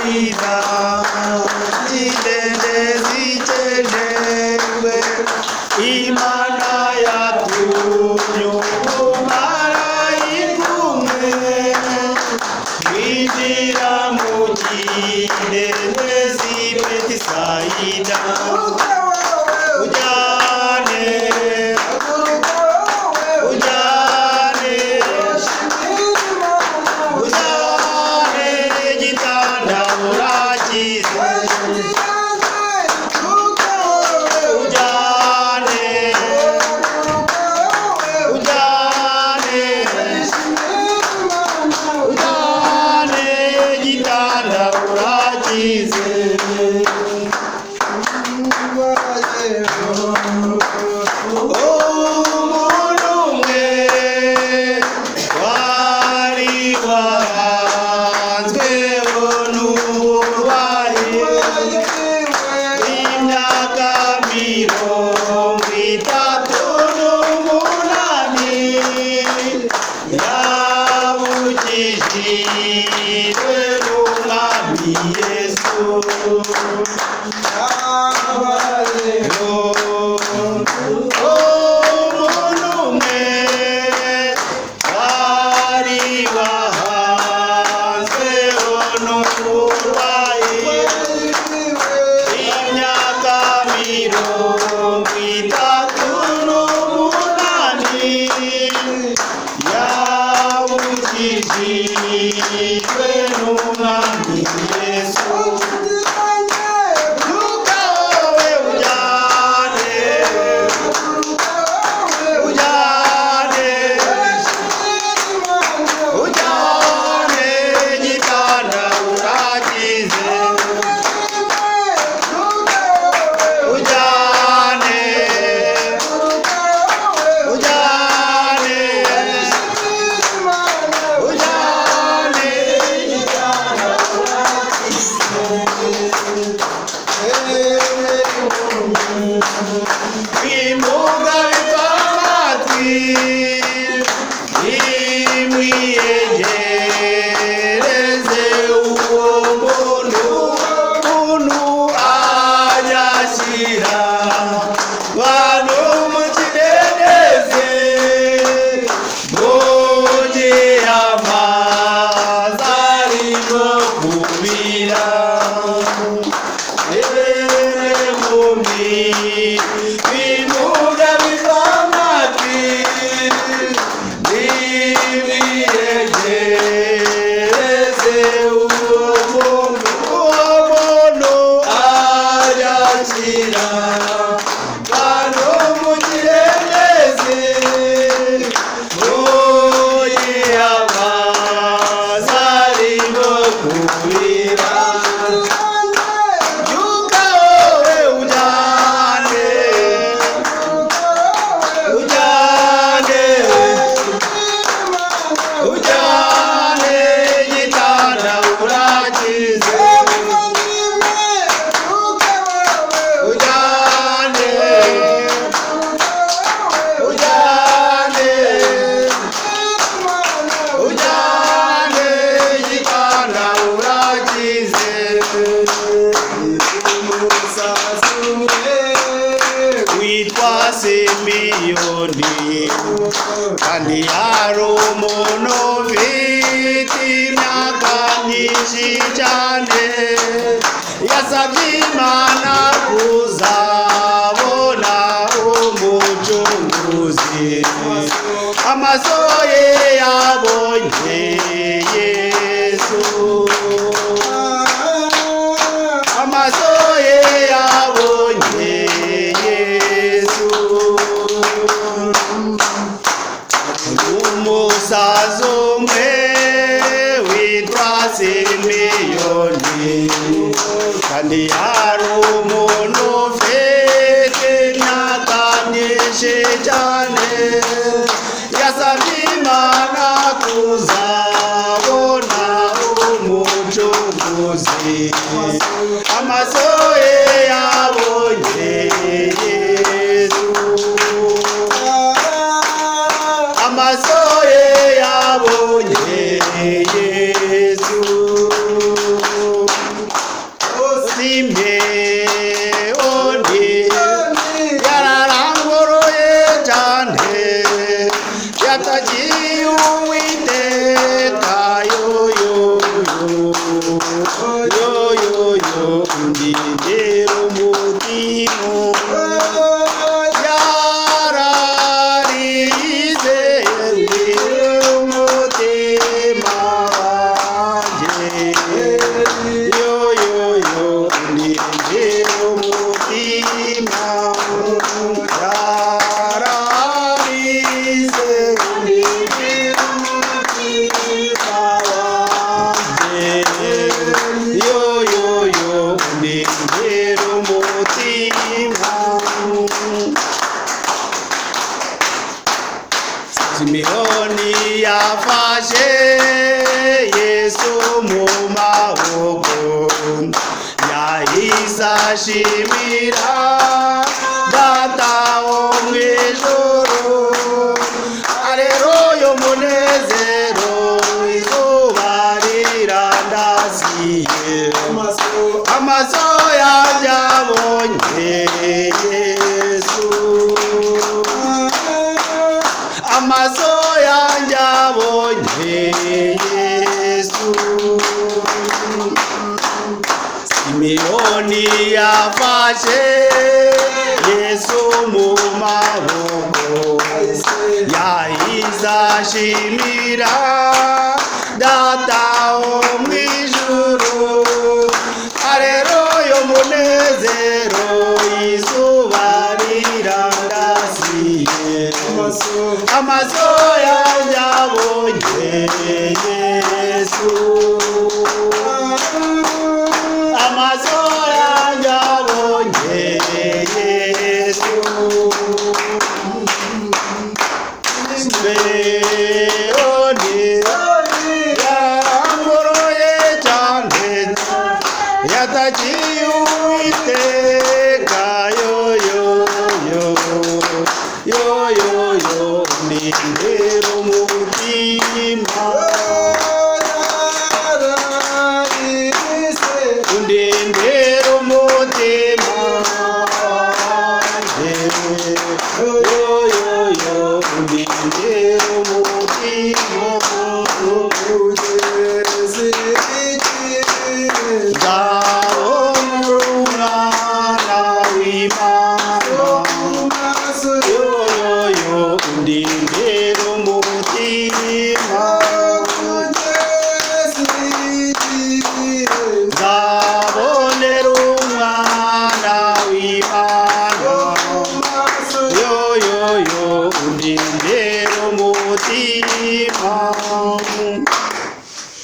saida jitende zitendwe imana yatunyo marayikume injira mu jitende zipeti saida kandi arumuntu ufite imyaka myinshi cyane yasabye Imana kuzabona umucunguzi amaso ye yabonye Yesu amaso ye yabonye Yesu umusaza umwe witwa Simiyoni kandi yari umuntu ufite imyaka myinshi cyane yasabye Imana kuzabona umucunguzi amaso ye yabonye Yesu amaso ye yabonye Yesu Yesu mu maboko yahise ashimira Data wo mu ijuru. Aleluya umunezero izuba rirandasiye amaso yanjye abonye Yesu. Amaso yanjye abonye Yesu. Simiyoni yafashe Yesu mu maboko yahise ashimira Data wo mu ijuru. Aleluya umunezero izuba rirandasiye amaso yanjye abonye Yesu. Amaso yanjye abonye Yesu. Simeyoni yangoroye cyane yatagiye Uwiteka yoyoyo nindero mu mutima undindero umutima yoyoyo undindero umutima ndabona umwana w'Imana yoyoyo undindero umutima ndabonera umwana w'Imana yoyoyo undindero umutima